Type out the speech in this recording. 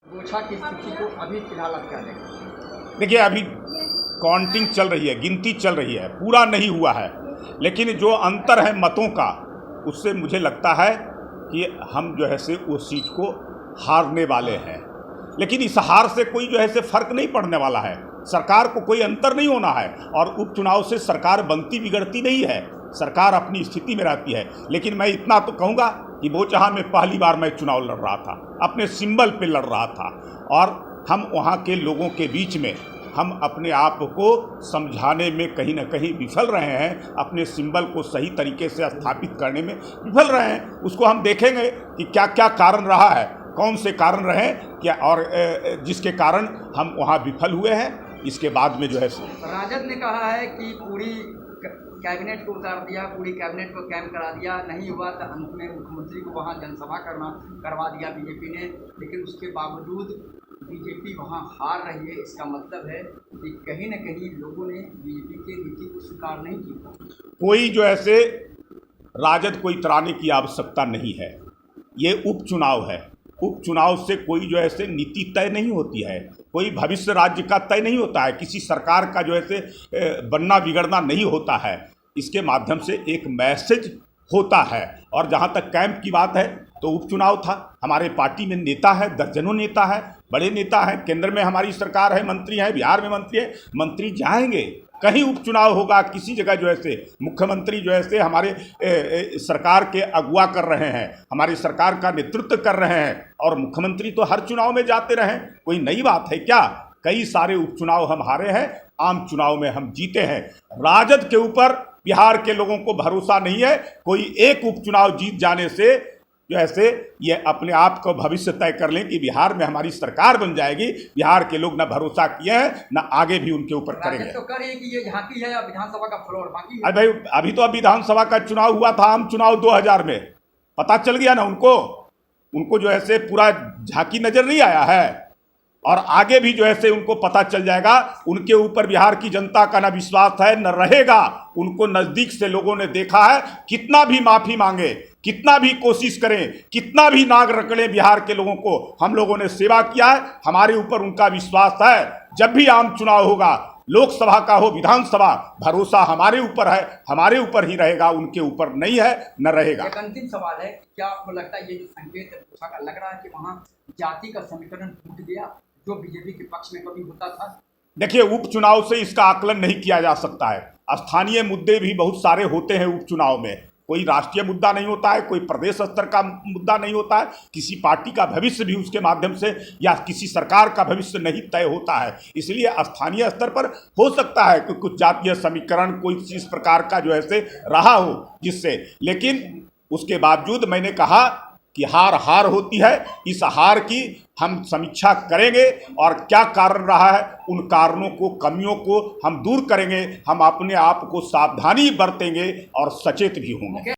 गोरछा की स्थिति को अभी फिलहाल आप क्या देखें? देखिए, अभी काउंटिंग चल रही है, गिनती चल रही है, पूरा नहीं हुआ है, लेकिन जो अंतर है मतों का, उससे मुझे लगता है कि हम जो है से वो सीट को हारने वाले हैं। लेकिन इस हार से कोई जो है से फर्क नहीं पड़ने वाला है, सरकार को कोई अंतर नहीं होना है, और उपचुनाव से सरकार बनती बिगड़ती नहीं है, सरकार अपनी स्थिति में रहती है। लेकिन मैं इतना तो कहूँगा कि बोचहा में पहली बार मैं चुनाव लड़ रहा था, अपने सिंबल पे लड़ रहा था, और हम वहाँ के लोगों के बीच में हम अपने आप को समझाने में कहीं ना कहीं विफल रहे हैं, अपने सिंबल को सही तरीके से स्थापित करने में विफल रहे हैं। उसको हम देखेंगे कि क्या क्या कारण रहा है, कौन से कारण रहे क्या, और जिसके कारण हम वहाँ विफल हुए हैं। इसके बाद में जो है राजद ने कहा है कि पूरी कैबिनेट को उतार दिया, पूरी कैबिनेट को कैम्प करा दिया, नहीं हुआ तो अंत में मुख्यमंत्री को वहाँ जनसभा करवा दिया बीजेपी ने, लेकिन उसके बावजूद बीजेपी वहाँ हार रही है। इसका मतलब है कि कहीं न कहीं लोगों ने बीजेपी की नीति को स्वीकार नहीं किया। कोई जो ऐसे राजद को इतराने की आवश्यकता नहीं है, ये उपचुनाव है। उपचुनाव से कोई जो ऐसे नीति तय नहीं होती है, कोई भविष्य राज्य का तय नहीं होता है, किसी सरकार का जो ऐसे बनना बिगड़ना नहीं होता है। इसके माध्यम से एक मैसेज होता है। और जहाँ तक कैंप की बात है तो उपचुनाव था, हमारे पार्टी में नेता है, दर्जनों नेता है, बड़े नेता हैं, केंद्र में हमारी सरकार है, मंत्री हैं, बिहार में मंत्री है, मंत्री जाएंगे, कहीं उपचुनाव होगा, किसी जगह जो ऐसे मुख्यमंत्री जो ऐसे हमारे सरकार के अगुवा कर रहे हैं, हमारी सरकार का नेतृत्व कर रहे हैं, और मुख्यमंत्री तो हर चुनाव में जाते रहें, कोई नई बात है क्या? कई सारे उपचुनाव हम हारे हैं, आम चुनाव में हम जीते हैं। राजद के ऊपर बिहार के लोगों को भरोसा नहीं है। कोई एक उपचुनाव जीत जाने से जो ऐसे ये अपने आप को भविष्य तय कर लें कि बिहार में हमारी सरकार बन जाएगी। बिहार के लोग न भरोसा किए हैं, न आगे भी उनके ऊपर करेंगे। तो करें कि ये झांकी है या विधानसभा का फ्लोर बाकी? अरे भाई, अभी तो विधानसभा का चुनाव हुआ था, आम चुनाव 2000 में, पता चल गया ना उनको जो ऐसे पूरा झांकी नजर नहीं आया है, और आगे भी जो ऐसे उनको पता चल जाएगा। उनके ऊपर बिहार की जनता का न विश्वास है न रहेगा। उनको नज़दीक से लोगों ने देखा है, कितना भी माफ़ी मांगे, कितना भी कोशिश करें, कितना भी नाक रगड़ें बिहार के लोगों को, हम लोगों ने सेवा किया है, हमारे ऊपर उनका विश्वास है। जब भी आम चुनाव होगा, लोकसभा का हो विधानसभा, भरोसा हमारे ऊपर है, हमारे ऊपर ही रहेगा, उनके ऊपर नहीं है, न रहेगा। एक अंतिम सवाल है, क्या आपको लगता है ये जो संकेत का लग रहा है कि वहाँ जाति का समीकरण टूट गया जो बीजेपी के पक्ष में कभी होता था? देखिए, उपचुनाव से इसका आकलन नहीं किया जा सकता है। स्थानीय मुद्दे भी बहुत सारे होते हैं उपचुनाव में, कोई राष्ट्रीय मुद्दा नहीं होता है, कोई प्रदेश स्तर का मुद्दा नहीं होता है, किसी पार्टी का भविष्य भी उसके माध्यम से या किसी सरकार का भविष्य नहीं तय होता है। इसलिए स्थानीय स्तर पर हो सकता है कि कुछ जातीय समीकरण कोई इस प्रकार का जो ऐसे रहा हो जिससे, लेकिन उसके बावजूद मैंने कहा कि हार होती है। इस हार की हम समीक्षा करेंगे और क्या कारण रहा है, उन कारणों को, कमियों को हम दूर करेंगे। हम अपने आप को सावधानी बरतेंगे और सचेत भी होंगे।